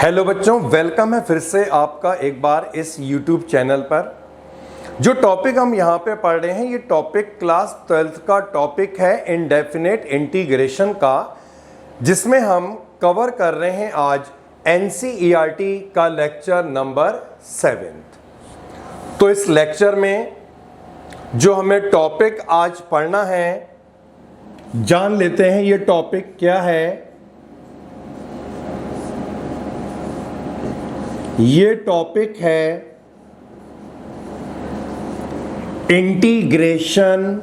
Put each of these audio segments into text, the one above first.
Hello बच्चों, welcome है फिर से आपका एक बार इस YouTube चैनल पर। जो टॉपिक हम यहाँ पे पढ़ रहे हैं, ये टॉपिक क्लास 12th का टॉपिक है इंडेफिनेट इंटीग्रेशन का, जिसमें हम कवर कर रहे हैं आज NCERT का लेक्चर नंबर 7। तो इस लेक्चर में जो हमें टॉपिक आज पढ़ना है, जान लेते हैं ये टॉपिक क्या है। ये टॉपिक है इंटीग्रेशन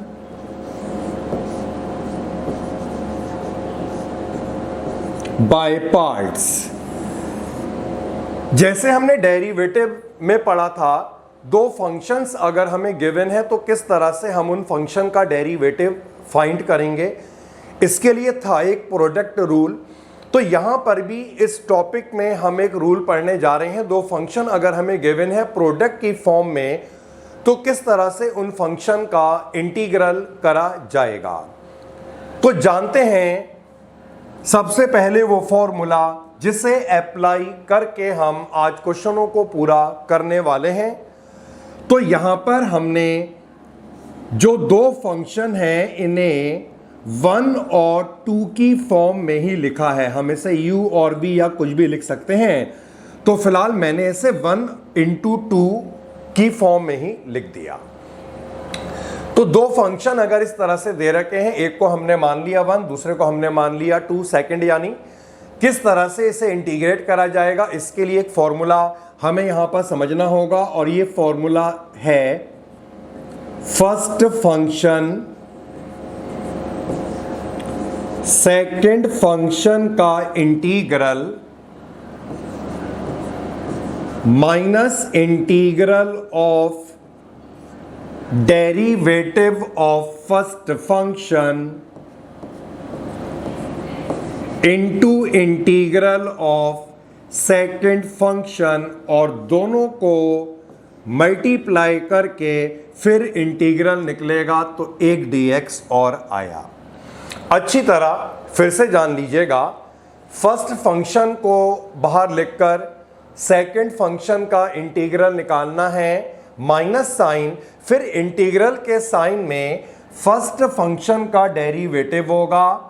बाय पार्ट्स। जैसे हमने डेरिवेटिव में पढ़ा था, दो फंक्शंस अगर हमें गिवन है तो किस तरह से हम उन फंक्शन का डेरिवेटिव फाइंड करेंगे, इसके लिए था एक प्रोडक्ट रूल। तो यहां पर भी इस टॉपिक में हम एक रूल पढ़ने जा रहे हैं। दो फंक्शन अगर हमें गिवन है प्रोडक्ट की फॉर्म में, तो किस तरह से उन फंक्शन का इंटीग्रल करा जाएगा। तो जानते हैं सबसे पहले वो फॉर्मूला जिसे अप्लाई करके हम आज क्वेश्चनों को पूरा करने वाले हैं। तो यहां पर हमने जो दो फंक्शन हैं, इन्हें 1 और 2 की फॉर्म में ही लिखा है। हम इसे u और v या कुछ भी लिख सकते हैं। तो फिलहाल मैंने इसे 1 × 2 की फॉर्म में ही लिख दिया। तो दो फंक्शन अगर इस तरह से दे रखे हैं, एक को हमने मान लिया 1, दूसरे को हमने मान लिया 2 सेकंड, यानी किस तरह से इसे इंटीग्रेट करा जाएगा, इसके लिए एक फॉर्मूला हमें यहां पर समझना होगा। और ये फॉर्मूला है फर्स्ट फंक्शन सेकेंड फंक्शन का integral minus integral of derivative of first function into integral of second function, और दोनों को मल्टीप्लाई करके फिर इंटीग्रल निकलेगा तो 1 dx और आया। अच्छी तरह फिर से जान लीजिएगा, फर्स्ट फंक्शन को बाहर लिखकर सेकंड फंक्शन का इंटीग्रल निकालना है, माइनस साइन, फिर इंटीग्रल के साइन में फर्स्ट फंक्शन का डेरिवेटिव होगा,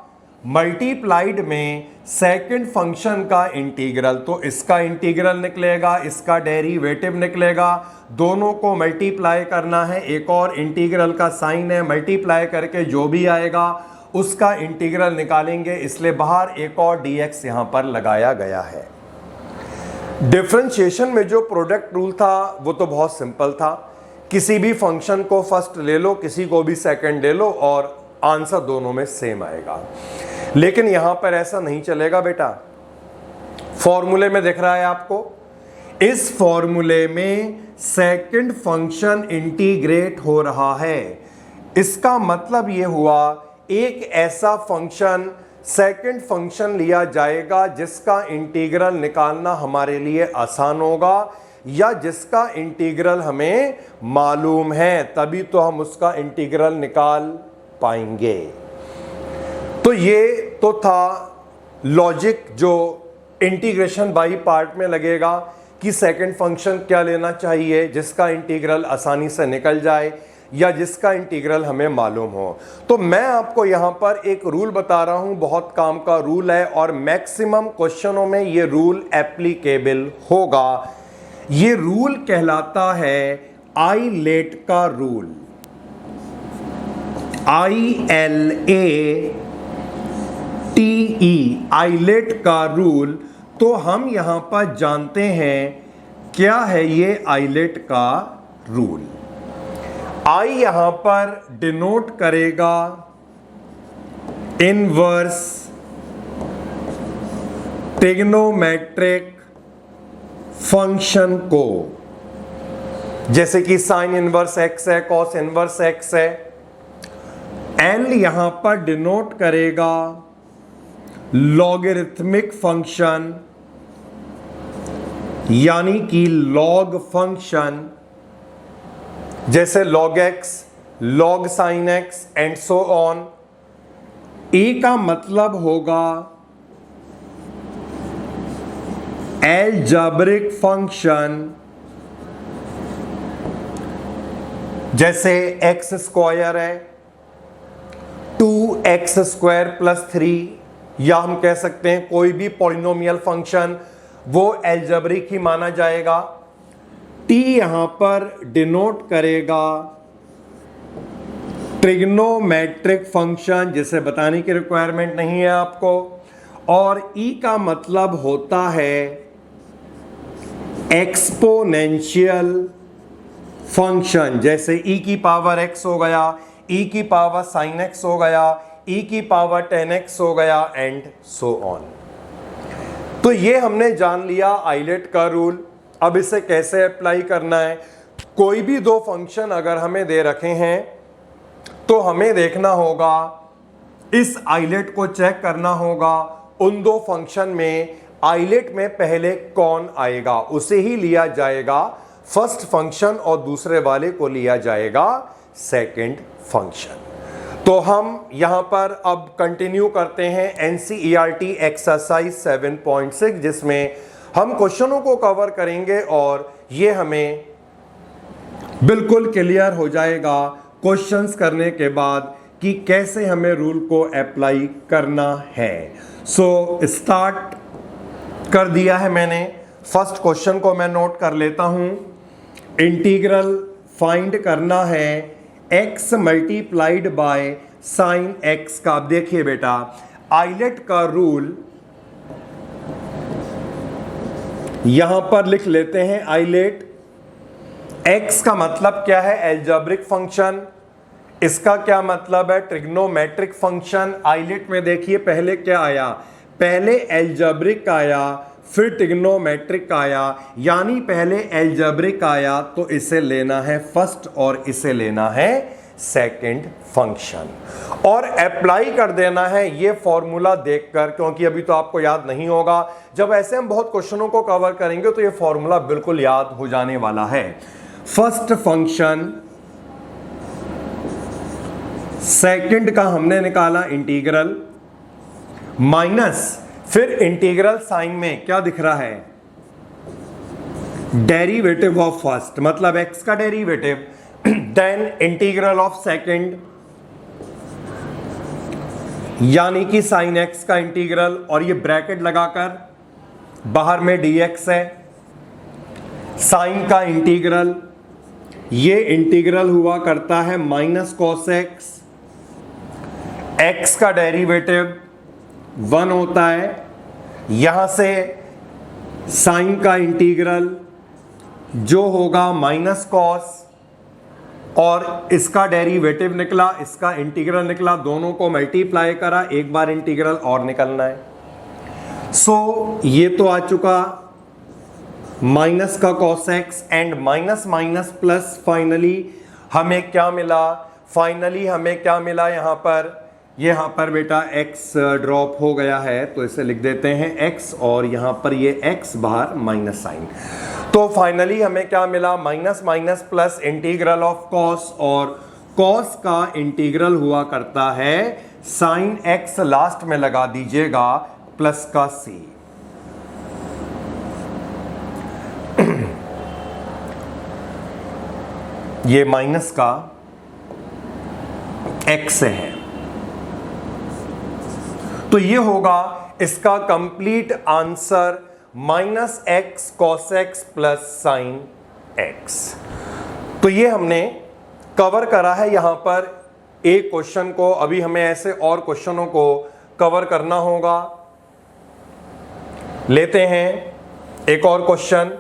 मल्टीप्लाइड में सेकंड फंक्शन का इंटीग्रल। तो इसका इंटीग्रल निकलेगा, इसका डेरिवेटिव निकलेगा, दोनों को मल्टीप्लाई करना है, एक और इंटीग्रल का साइन है, मल्टीप्लाई करके जो भी आएगा उसका इंटीग्रल निकालेंगे, इसलिए बाहर एक और dx यहां पर लगाया गया है। डिफरेंशिएशन में जो प्रोडक्ट रूल था वो तो बहुत सिंपल था। किसी भी फंक्शन को फर्स्ट ले लो, किसी को भी सेकंड ले लो, और आंसर दोनों में सेम आएगा। लेकिन यहां पर ऐसा नहीं चलेगा बेटा। फॉर्मूले में दिख रहा है आपको, इस फॉर्मूले में सेकंड फंक्शन इंटीग्रेट हो रहा है। इसका मतलब यह हुआ एक ऐसा फंक्शन सेकंड फंक्शन लिया जाएगा जिसका इंटीग्रल निकालना हमारे लिए आसान होगा, या जिसका इंटीग्रल हमें मालूम है, तभी तो हम उसका इंटीग्रल निकाल पाएंगे। तो ये तो था लॉजिक जो इंटीग्रेशन बाय पार्ट में लगेगा कि सेकंड फंक्शन क्या लेना चाहिए जिसका इंटीग्रल आसानी से निकल जाए, या जिसका इंटीग्रल हमें मालूम हो। तो मैं आपको यहां पर एक रूल बता रहा हूं, बहुत काम का रूल है, और मैक्सिमम क्वेश्चनों में ये रूल एप्लीकेबल होगा। ये रूल कहलाता है आइलेट का रूल, ILATE, आइलेट का रूल। तो हम यहां पर जानते हैं क्या है ये आइलेट का रूल। I यहां पर डिनोट करेगा इनवर्स ट्रिग्नोमेट्रिक फंक्शन को, जैसे कि साइन इनवर्स x है, कॉस इनवर्स x है। L यहां पर डिनोट करेगा लॉगरिथमिक फंक्शन, यानी कि लॉग फंक्शन, जैसे log x, log sin x and so on. A का मतलब होगा एल्जेब्रिक फंक्शन जैसे एक्स स्क्वायर है 2x स्क्वायर प्लस 3, या हम कह सकते हैं कोई भी पॉलिनोमियल फंक्शन वो एल्जेब्रिक ही माना जाएगा। t यहां पर डिनोट करेगा ट्रिग्नोमेट्रिक फंक्शन, जिसे बताने की रिक्वायरमेंट नहीं है आपको, और e का मतलब होता है एक्सपोनेंशियल फंक्शन, जैसे e की पावर x हो गया, e की पावर sin x हो गया, e की पावर 10x हो गया, एंड सो ऑन। तो ये हमने जान लिया आइलेट का रूल। अब इसे कैसे अप्लाई करना है। कोई भी दो फंक्शन अगर हमें दे रखे हैं तो हमें देखना होगा, इस आइलेट को चेक करना होगा, उन दो फंक्शन में आइलेट में पहले कौन आएगा उसे ही लिया जाएगा फर्स्ट फंक्शन, और दूसरे वाले को लिया जाएगा सेकंड फंक्शन। तो हम यहां पर अब कंटिन्यू करते हैं एनसीईआरटी एक्सरसाइज 7.6, जिसमें हम क्वेश्चनों को कवर करेंगे और ये हमें बिल्कुल क्लियर हो जाएगा क्वेश्चंस करने के बाद कि कैसे हमें रूल को अप्लाई करना है। सो स्टार्ट कर दिया है मैंने। फर्स्ट क्वेश्चन को मैं नोट कर लेता हूं। इंटीग्रल फाइंड करना है x multiplied by sine x का। अब देखिए बेटा, आइलेट का रूल यहां पर लिख लेते हैं। आइलेट x का मतलब क्या है? Algebraic function. इसका क्या मतलब है? Trigonometric function. आइलेट में देखिए पहले क्या आया, पहले एल्जेब्रिक आया, फिर ट्रिग्नोमेट्रिक आया, यानी पहले एल्जेब्रिक आया तो इसे लेना है फर्स्ट और इसे लेना है सेकंड फंक्शन, और अप्लाई कर देना है ये फॉर्मूला देखकर, क्योंकि अभी तो आपको याद नहीं होगा। जब ऐसे हम बहुत क्वेश्चनों को कवर करेंगे तो ये फॉर्मूला बिल्कुल याद हो जाने वाला है। फर्स्ट फंक्शन, सेकंड का हमने निकाला इंटीग्रल, माइनस फिर इंटीग्रल साइन में क्या दिख रहा है? डेरिवेटिव ऑफ फर्स्ट, मतलब x का derivative, then integral of second यानी कि साइन x का इंटीग्रल, और ये ब्रैकेट लगाकर बाहर में dx है, साइन का इंटीग्रल, ये इंटीग्रल हुआ करता है माइनस कॉस x का डेरिवेटिव 1 होता है, यहां से साइन का इंटीग्रल जो होगा माइनस कॉस, और इसका डेरिवेटिव निकला, इसका इंटीग्रल निकला, दोनों को मल्टीप्लाई करा, एक बार इंटीग्रल और निकलना है। सो ये तो आ चुका माइनस का cos x, and minus minus plus, finally हमें क्या मिला? फाइनली हमें क्या मिला? यहां पर बेटा x ड्रॉप हो गया है तो इसे लिख देते हैं x, और यहां पर ये x बाहर माइनस साइन। तो फाइनली हमें क्या मिला? Minus minus plus integral of cos, और कॉस का इंटीग्रल हुआ करता है साइन x, लास्ट में लगा दीजिएगा प्लस का c। ये माइनस का x है, तो ये होगा इसका complete answer minus x cos x plus sine x. तो ये हमने कवर करा है यहां पर एक क्वेश्चन को। अभी हमें ऐसे और क्वेश्चनों को कवर करना होगा। लेते हैं एक और क्वेश्चन,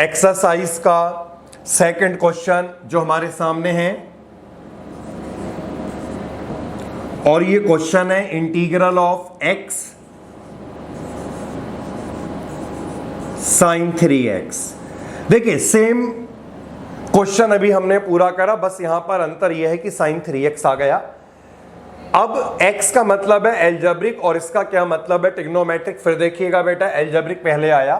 एक्सरसाइज का सेकंड क्वेश्चन जो हमारे सामने है, और ये क्वेश्चन है integral of x sign 3x। देखिए सेम क्वेश्चन अभी हमने पूरा करा, बस यहां पर अंतर यह है कि साइन 3x आ गया। अब x का मतलब है एल्जेब्रिक और इसका क्या मतलब है? ट्रिग्नोमेट्रिक। फिर देखिएगा बेटा, एल्जेब्रिक पहले आया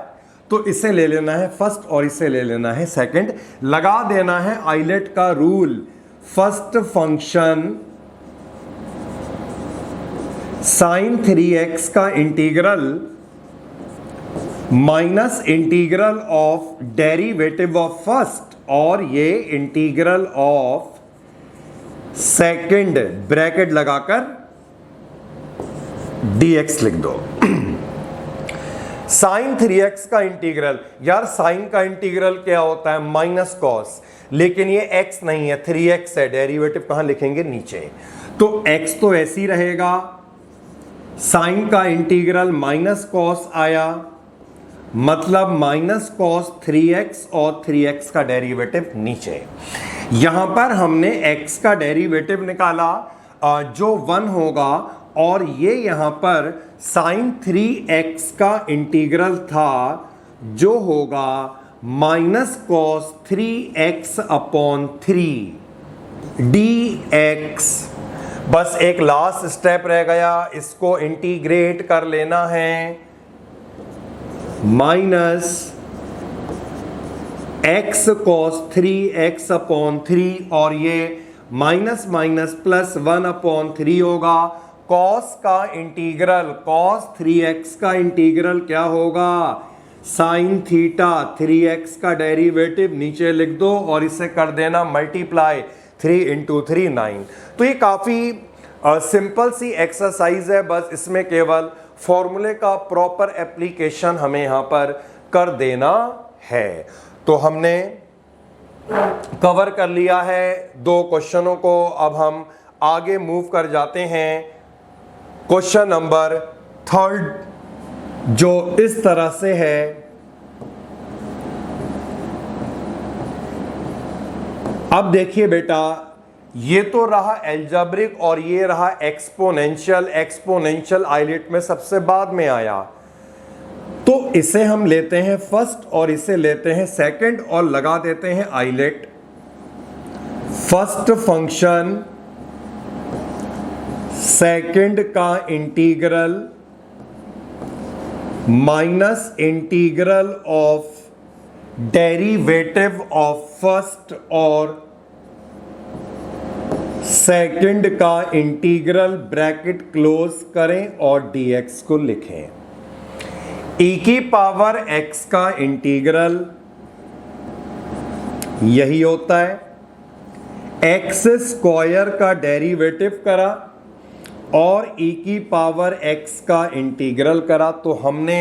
तो इसे ले लेना है फर्स्ट और इसे ले लेना है सेकंड। लगा देना है आइलेट का rule, first function sine 3x का integral minus integral of derivative of first और ये इंटीग्रल ऑफ सेकंड ब्रैकेट लगाकर dx लिख दो। साइन 3x का इंटीग्रल, यार साइन का इंटीग्रल क्या होता है? माइनस कॉस, लेकिन ये x नहीं है, 3x है। डेरिवेटिव कहां लिखेंगे? नीचे। तो x तो ऐसे ही रहेगा, साइन का इंटीग्रल माइनस कॉस आया, मतलब माइनस कॉस 3x और 3x का डेरिवेटिव नीचे। यहां पर हमने x का डेरिवेटिव निकाला जो 1 होगा, और ये यहां पर साइन 3x का इंटीग्रल था जो होगा minus cos 3x upon 3 dx। बस एक लास्ट स्टेप रह गया, इसको इंटीग्रेट कर लेना है। Minus x cos 3x upon 3, और ये माइनस माइनस प्लस 1 अपॉन 3 होगा। कॉस का इंटीग्रल, कॉस 3x का इंटीग्रल क्या होगा? साइन थीटा 3x का डेरिवेटिव नीचे लिख दो और इसे कर देना मल्टीप्लाई, 3 इंटू 3 9। तो ये काफ़ी सिंपल सी एक्सरसाइज है, बस इसमें केवल फॉर्मूले का प्रॉपर एप्लीकेशन हमें यहाँ पर कर देना है। तो हमने कवर कर लिया है 2 क्वेश्चनों को। अब हम आगे मूव कर जाते हैं क्वेश्चन नंबर 3, जो इस तरह से है। अब देखिए बेटा, ये तो रहा एल्जेब्रिक और ये रहा एक्सपोनेंशियल। एक्सपोनेंशियल आइलेट में सबसे बाद में आया, तो इसे हम लेते हैं फर्स्ट और इसे लेते हैं सेकंड और लगा देते हैं आइलेट। फर्स्ट फंक्शन सेकंड का integral minus integral of derivative of first और सेकंड का इंटीग्रल ब्रैकेट क्लोज करें और dx को लिखें। e की पावर x का इंटीग्रल यही होता है, x स्क्वायर का डेरिवेटिव करा और e की पावर x का इंटीग्रल करा। तो हमने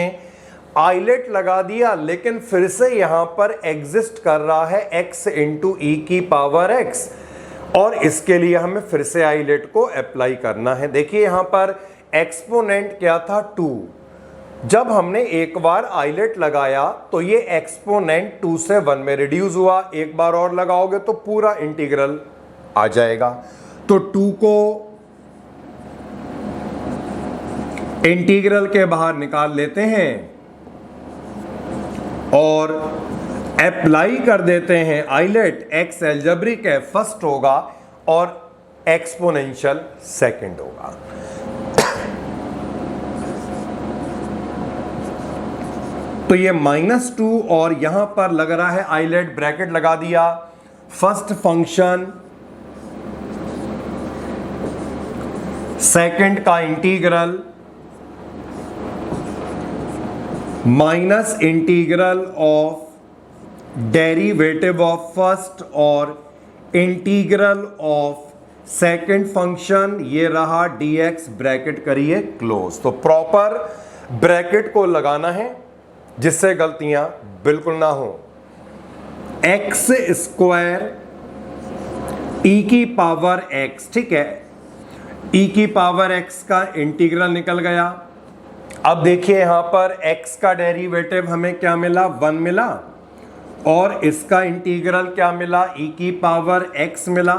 आइलेट लगा दिया, लेकिन फिर से यहां पर एग्जिस्ट कर रहा है x इंटू ई की पावर x, और इसके लिए हमें फिर से आइलेट को अप्लाई करना है। देखिए यहां पर एक्सपोनेंट क्या था? 2। जब हमने एक बार आइलेट लगाया तो ये एक्सपोनेंट 2 से 1 में रिड्यूस हुआ, एक बार और लगाओगे तो पूरा इंटीग्रल आ जाएगा। तो 2 को इंटीग्रल के बाहर निकाल लेते हैं और अप्लाई कर देते हैं आइलेट। x एल्जेब्रिक है, फर्स्ट होगा, और एक्सपोनेंशियल सेकंड होगा। तो ये -2 और यहां पर लग रहा है आइलेट, ब्रैकेट लगा दिया। फर्स्ट फंक्शन सेकंड का integral minus integral of derivative of first और इंटीग्रल ऑफ सेकंड फंक्शन, ये रहा dx, ब्रैकेट करिए क्लोज। तो प्रॉपर ब्रैकेट को लगाना है जिससे गलतियां बिल्कुल ना हो। x स्क्वायर e की पावर x, ठीक है, e की पावर x का इंटीग्रल निकल गया। अब देखिए यहां पर x का डेरिवेटिव हमें क्या मिला? 1 मिला, और इसका इंटीग्रल क्या मिला? e की पावर x मिला।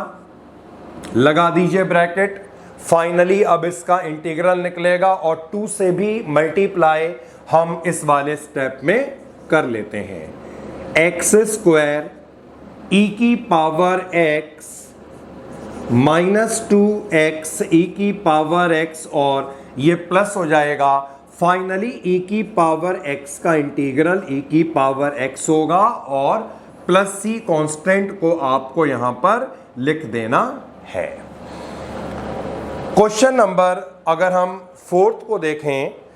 लगा दीजिए ब्रैकेट। फाइनली अब इसका इंटीग्रल निकलेगा और 2 से भी मल्टीप्लाई हम इस वाले स्टेप में कर लेते हैं। x स्क्वायर e की पावर x -2x e की पावर x, और ये प्लस हो जाएगा। फाइनली e की पावर x का इंटीग्रल e की पावर x होगा, और प्लस c कांस्टेंट को आपको यहां पर लिख देना है। क्वेश्चन नंबर, अगर हम 4th को देखें,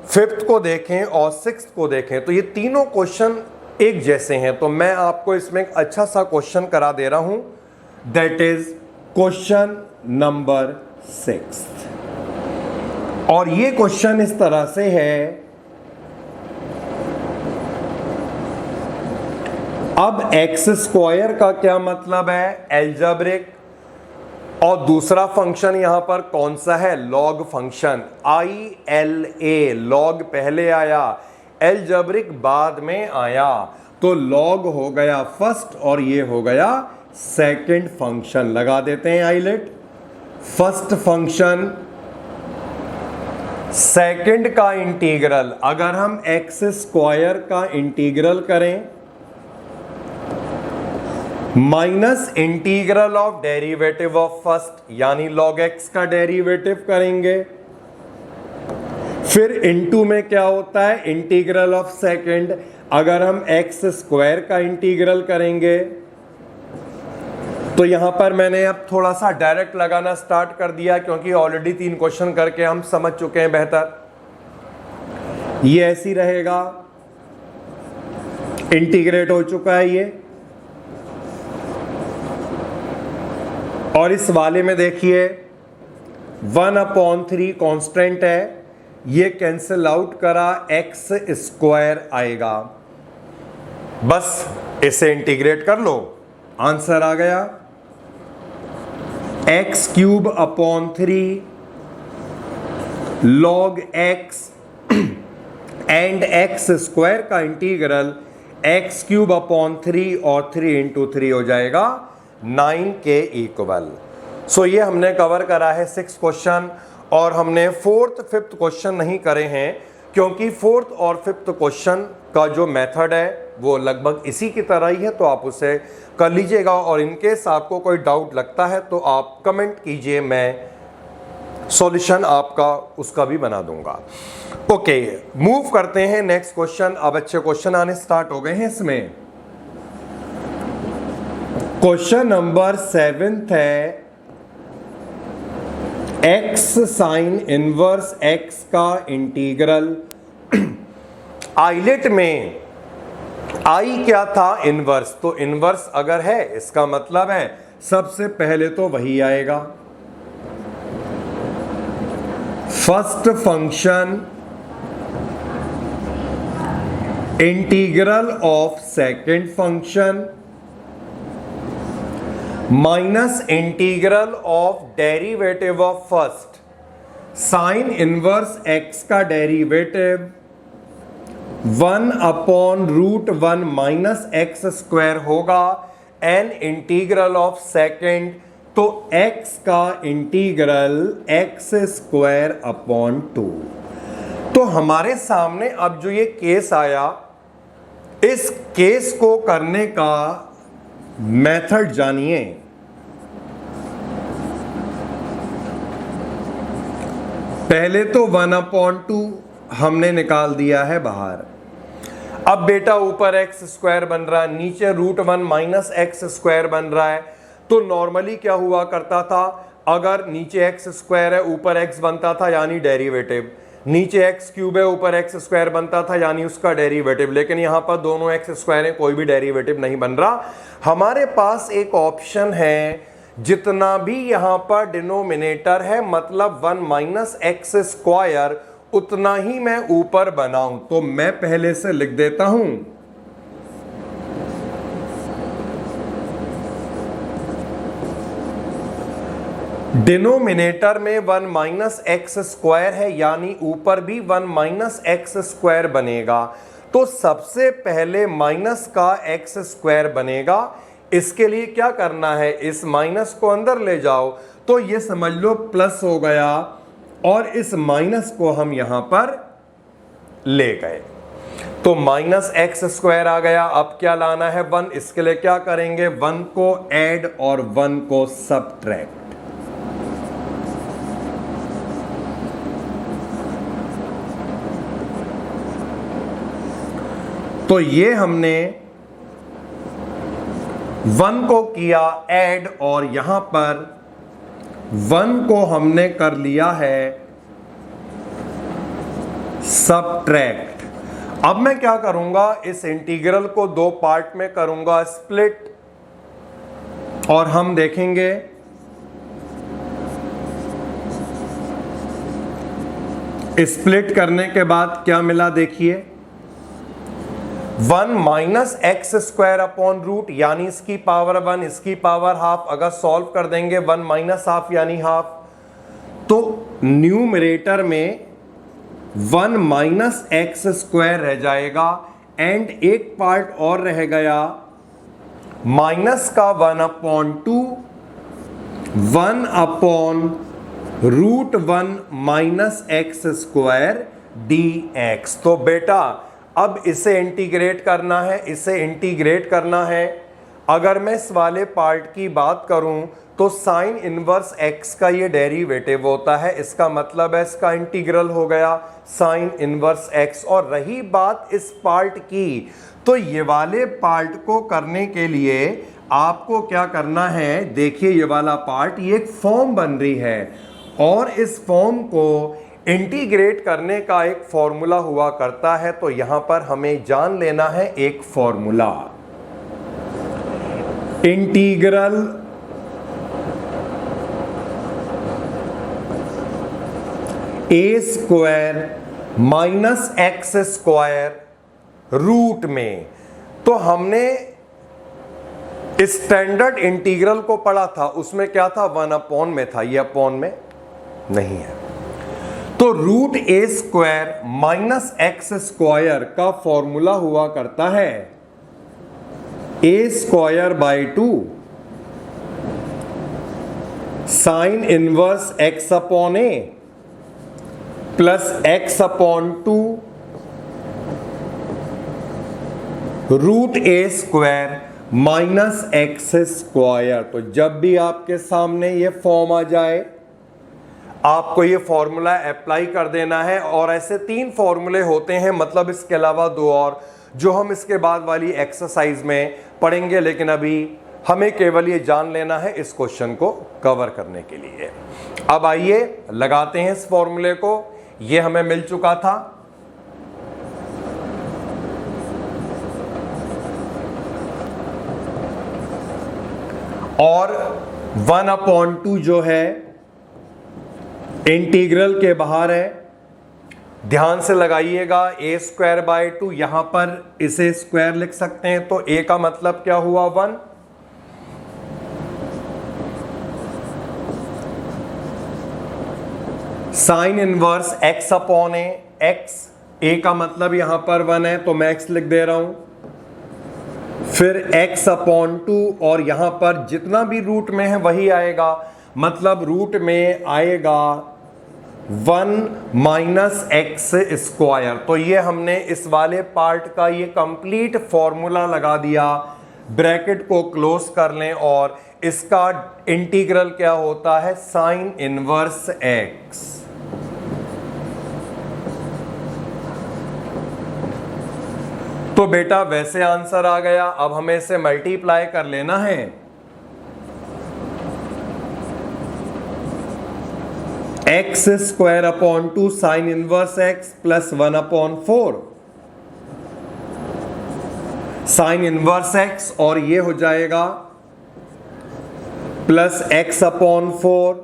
फिफ्थ को देखें और सिक्स्थ को देखें तो ये तीनों क्वेश्चन एक जैसे हैं। तो मैं आपको इसमें एक अच्छा सा क्वेश्चन करा दे रहा हूं, दैट इज क्वेश्चन नंबर 6। और ये क्वेश्चन इस तरह से है, अब एक्स स्क्वायर का क्या मतलब है, एल्जेब्रिक, और दूसरा फंक्शन यहां पर कौन सा है, लॉग फंक्शन, ILA, लॉग पहले आया, एल्जेब्रिक बाद में आया, तो लॉग हो गया फर्स्ट और ये हो गया सेकंड फंक्शन। लगा देते हैं आइलेट, फर्स्ट फंक्शन, सेकंड का इंटीग्रल। अगर हम एक्स स्क्वायर का इंटीग्रल करें minus integral of derivative of first, यानी लॉग एक्स का डेरिवेटिव करेंगे, फिर इनटू में क्या होता है, इंटीग्रल ऑफ सेकंड। अगर हम एक्स स्क्वायर का इंटीग्रल करेंगे तो यहां पर मैंने अब थोड़ा सा डायरेक्ट लगाना स्टार्ट कर दिया क्योंकि ऑलरेडी 3 क्वेश्चन करके हम समझ चुके हैं बेहतर। ये ऐसी रहेगा, इंटीग्रेट हो चुका है ये, और इस वाले में देखिए 1/3 कांस्टेंट है, ये कैंसिल आउट करा, एक्स स्क्वायर आएगा। बस इसे इंटीग्रेट कर लो, आंसर आ गया x³ log x and x square का इंटीग्रल x³ और 3 × 3 हो जाएगा 9 के इक्वल। सो ये हमने कवर करा है 6 क्वेश्चन, और हमने 4th 5th क्वेश्चन नहीं करे हैं क्योंकि 4th और 5th क्वेश्चन का जो मेथड है वो लगभग इसी की तरह ही है, तो आप उसे कर लीजिएगा। और इनकेस आपको कोई डाउट लगता है तो आप कमेंट कीजिए, मैं सॉल्यूशन आपका उसका भी बना दूंगा। ओके, मूव करते हैं नेक्स्ट क्वेश्चन। अब अच्छे क्वेश्चन आने स्टार्ट हो गए हैं इसमें। क्वेश्चन नंबर 7 है, x साइन इनवर्स x का इंटीग्रल। आइलेट में I क्या था, इनवर्स, तो इनवर्स अगर है इसका मतलब है सबसे पहले तो वही आएगा, first function integral of second function minus integral of derivative of first. Sine inverse x का डेरिवेटिव 1/√1 माइनस एक्स स्क्वायर होगा, एन इंटीग्रल ऑफ सेकंड, तो x का इंटीग्रल x²/2। तो हमारे सामने अब जो ये केस आया, इस केस को करने का मेथड जानिए। पहले तो 1/2 हमने निकाल दिया है बाहर। अब बेटा ऊपर x² बन रहा है, नीचे √1 माइनस x² बन रहा है। तो नॉर्मली क्या हुआ करता था, अगर नीचे x² है ऊपर x बनता था यानी डेरिवेटिव, नीचे x³ है ऊपर x² बनता था यानी उसका डेरिवेटिव। लेकिन यहां पर दोनों x² है, कोई भी डेरिवेटिव नहीं बन रहा। हमारे पास एक ऑप्शन है, जितना भी यहां पर डिनोमिनेटर है मतलब 1 माइनस x² उतना ही मैं ऊपर बनाऊं। तो मैं पहले से लिख देता हूं, डिनोमिनेटर में 1 माइनस x² है यानी ऊपर भी 1 माइनस x² बनेगा। तो सबसे पहले माइनस का x² बनेगा। इसके लिए क्या करना है, इस माइनस को अंदर ले जाओ, तो ये समझ लो प्लस हो गया, और इस माइनस को हम यहां पर ले गए, तो माइनस x² आ गया। अब क्या लाना है, 1। इसके लिए क्या करेंगे, 1 को ऐड और 1 को सबट्रैक्ट। तो ये हमने 1 को किया ऐड, और यहां पर 1 को हमने कर लिया है सबट्रैक्ट। अब मैं क्या करूंगा, इस इंटीग्रल को दो पार्ट में करूंगा स्प्लिट, और हम देखेंगे स्प्लिट करने के बाद क्या मिला। देखिए 1 minus x square upon root, यानी इसकी पावर 1 इसकी पावर हाफ। अगर सॉल्व कर देंगे 1 माइनस हाफ यानी हाफ, तो न्यूमरेटर में 1 माइनस एक्स स्क्वायर रह जाएगा, एंड एक पार्ट और रह गया माइनस का 1 upon 2, 1 upon root 1 minus x square d x. तो बेटा अब इसे इंटीग्रेट करना है, इसे इंटीग्रेट करना है। अगर मैं इस वाले पार्ट की बात करूं तो साइन इनवर्स एक्स का ये डेरिवेटिव होता है, इसका मतलब है इसका इंटीग्रल हो गया साइन इनवर्स एक्स। और रही बात इस पार्ट की, तो ये वाले पार्ट को करने के लिए आपको क्या करना है, देखिए ये वाला पार्ट, ये एक फॉर्म बन रही है, और इस फॉर्म को इंटीग्रेट करने का एक फॉर्मूला हुआ करता है। तो यहां पर हमें जान लेना है एक formula, integral a square minus x square root में। तो हमने स्टैंडर्ड इंटीग्रल को पढ़ा था, उसमें क्या था, 1 अपॉन में था, ये अपॉन में नहीं है। तो root a square minus x square का फॉर्मूला हुआ करता है a square by 2 sine inverse x upon a plus x upon 2 root a square minus x square. तो जब भी आपके सामने ये फॉर्म आ जाए, आपको ये फॉर्मूला अप्लाई कर देना है। और ऐसे 3 फॉर्मूले होते हैं, मतलब इसके अलावा 2 और, जो हम इसके बाद वाली एक्सरसाइज में पढ़ेंगे, लेकिन अभी हमें केवल ये जान लेना है इस क्वेश्चन को कवर करने के लिए। अब आइए लगाते हैं इस फॉर्मूले को। ये हमें मिल चुका था, और 1 अपॉन 2 जो है इंटीग्रल के बाहर है, ध्यान से लगाइएगा। ए स्क्वायर बाय 2, यहां पर इसे स्क्वायर लिख सकते हैं, तो ए का मतलब क्या हुआ 1, साइन इनवर्स एक्स अपॉन ए एक्स, ए का मतलब यहां पर 1 है तो मैं एक्स लिख दे रहा हूं, फिर x अपॉन 2, और यहां पर जितना भी रूट में है वही आएगा, मतलब रूट में आएगा 1 माइनस एक्स स्क्वायर। तो ये हमने इस वाले पार्ट का ये कंप्लीट फॉर्मूला लगा दिया। ब्रैकेट को क्लोज कर लें, और इसका इंटीग्रल क्या होता है, साइन इनवर्स एक्स। तो बेटा वैसे आंसर आ गया। अब हमें इसे मल्टीप्लाई कर लेना है, x square upon 2 sine inverse x plus 1 upon 4 sine inverse x, और ये हो जाएगा plus x upon 4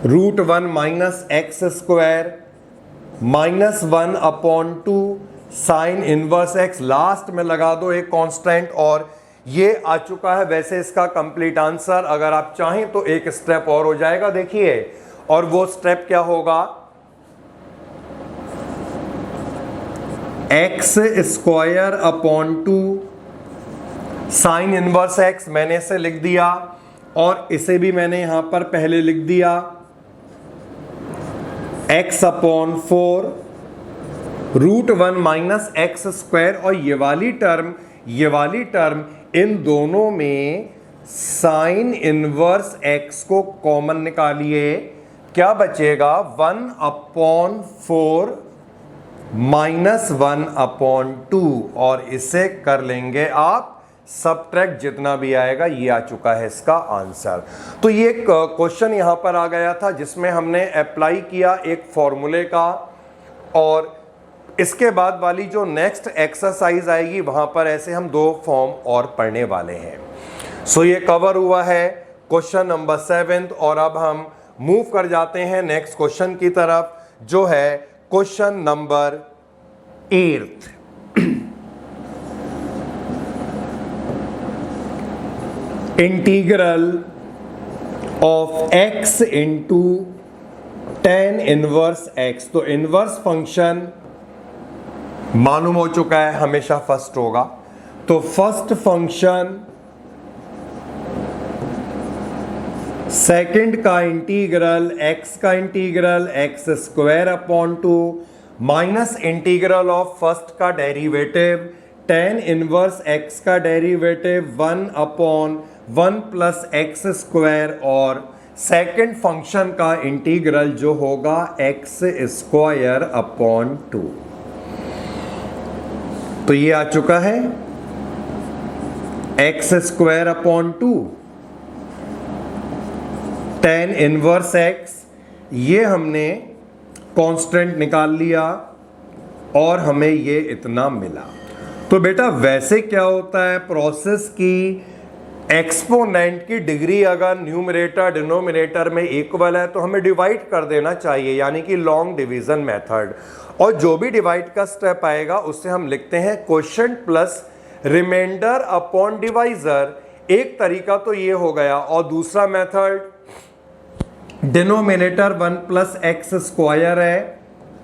root 1 minus x square minus 1 upon 2 sine inverse x. Last में लगा दो एक कांस्टेंट, और ये आ चुका है वैसे इसका कंप्लीट आंसर। अगर आप चाहें तो एक स्टेप और हो जाएगा, देखिए, और वो स्टेप क्या होगा, x square upon 2 sine inverse x, मैंने इसे लिख दिया, और इसे भी मैंने यहां पर पहले लिख दिया, x upon 4 root 1 minus x square, और ये वाली टर्म इन दोनों में साइन इनवर्स एक्स को कॉमन निकालिए, क्या बचेगा 1 अपॉन 4 माइनस 1 अपॉन 2, और इसे कर लेंगे आप सबट्रैक्ट, जितना भी आएगा ये आ चुका है इसका आंसर। तो ये क्वेश्चन यहां पर आ गया था जिसमें हमने अप्लाई किया एक फॉर्मूले का, और इसके बाद वाली जो नेक्स्ट एक्सरसाइज आएगी वहां पर ऐसे हम 2 फॉर्म और पढ़ने वाले हैं। सो ये कवर हुआ है क्वेश्चन नंबर 7 और अब हम मूव कर जाते हैं नेक्स्ट क्वेश्चन की तरफ जो है question number 8। Integral of x into tan inverse x। तो इनवर्स फंक्शन मालूम हो चुका है हमेशा फर्स्ट होगा, तो फर्स्ट फंक्शन सेकंड का इंटीग्रल x का integral x square upon 2 minus integral of first का डेरिवेटिव tan इनवर्स x का derivative 1 upon 1 plus x square और सेकंड फंक्शन का इंटीग्रल जो होगा x स्क्वायर अपॉन 2। तो ये आ चुका है x square upon 2 tan inverse x, ये हमने कांस्टेंट निकाल लिया और हमें ये इतना मिला। तो बेटा वैसे क्या होता है प्रोसेस की एक्सपोनेंट की डिग्री अगर न्यूमरेटर डिनोमिनेटर में इक्वल है तो हमें डिवाइड कर देना चाहिए, यानी कि लॉन्ग डिवीजन मेथड। और जो भी डिवाइड का स्टेप आएगा उससे हम लिखते हैं quotient plus remainder upon divisor. एक तरीका तो ये हो गया और दूसरा method denominator 1 plus x square है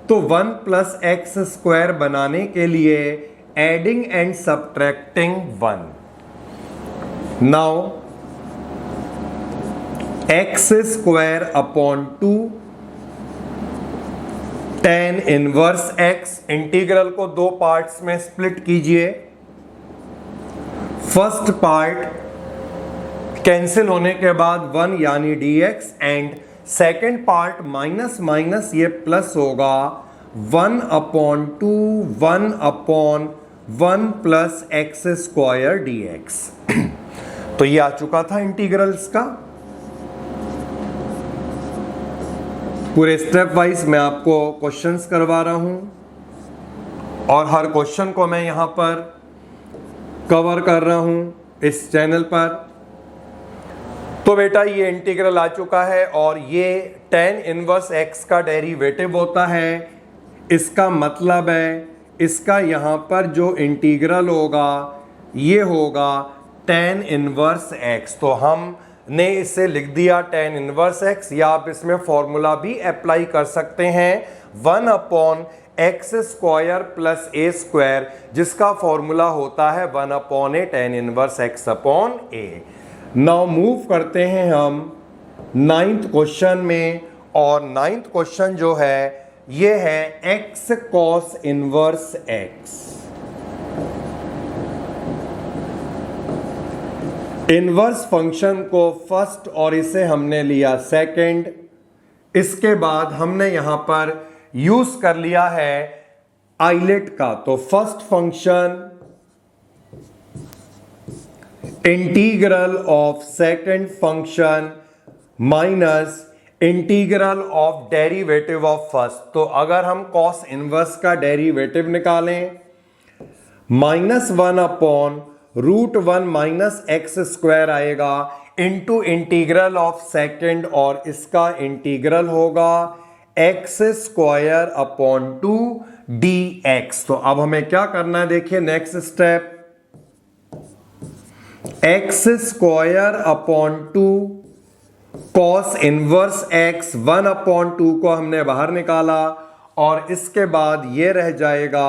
तो 1 प्लस एक्स स्क्वायर बनाने के लिए adding and subtracting 1। Now x square upon 2 tan inverse x। इंटीग्रल को 2 पार्ट्स में स्प्लिट कीजिए। फर्स्ट पार्ट कैंसिल होने के बाद 1 यानी dx and second part minus minus ये प्लस होगा 1 upon 2 1 upon 1 plus x square dx। तो ये आ चुका था इंटीग्रल्स का। पूरे स्टेप वाइज मैं आपको क्वेश्चंस करवा रहा हूं और हर क्वेश्चन को मैं यहां पर कवर कर रहा हूं इस चैनल पर। तो बेटा ये इंटीग्रल आ चुका है और ये tan इनवर्स x का डेरिवेटिव होता है। इसका मतलब है इसका यहां पर जो इंटीग्रल होगा ये होगा tan इनवर्स x। तो हमने इसे लिख दिया tan इनवर्स x, या आप इसमें फॉर्मूला भी अप्लाई कर सकते हैं 1 अपॉन एक्स स्क्वायर प्लस ए स्क्वायर, जिसका फॉर्मूला होता है 1 upon A tan inverse x upon a। Now move करते हैं हम 9th क्वेश्चन में और 9th क्वेश्चन जो है ये है x cos inverse x। Inverse function को फर्स्ट और इसे हमने लिया सेकंड। इसके बाद हमने यहां पर यूज कर लिया है आइलेट का। तो first function integral of second function minus integral of derivative of first. तो अगर हम कॉस इनवर्स का डेरिवेटिव निकालें -1 अपॉन √1 माइनस एक्स स्क्वायर आएगा इंटू इंटीग्रल ऑफ सेकंड और इसका इंटीग्रल होगा एक्स स्क्वायर अपॉन 2 dx। तो अब हमें क्या करना है देखिए next step, x square upon 2 cos inverse x 1 upon 2 को हमने बाहर निकाला और इसके बाद ये रह जाएगा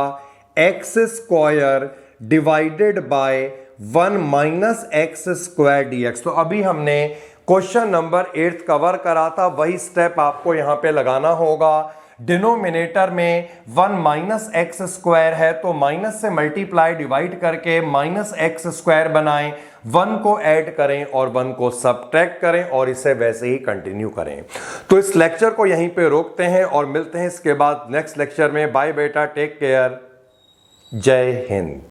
x square divided by 1 minus x square dx। तो अभी हमने क्वेश्चन नंबर 8 कवर करा था, वही स्टेप आपको यहां पे लगाना होगा। डिनोमिनेटर में 1 माइनस एक्स स्क्वायर है तो माइनस से मल्टीप्लाई डिवाइड करके माइनस एक्स स्क्वायर बनाएं, 1 को ऐड करें और 1 को सबट्रैक्ट करें और इसे वैसे ही कंटिन्यू करें। तो इस लेक्चर को यहीं पे रोकते हैं और मिलते हैं इसके बाद नेक्स्ट लेक्चर में। बाय बेटा, टेक केयर, जय हिंद।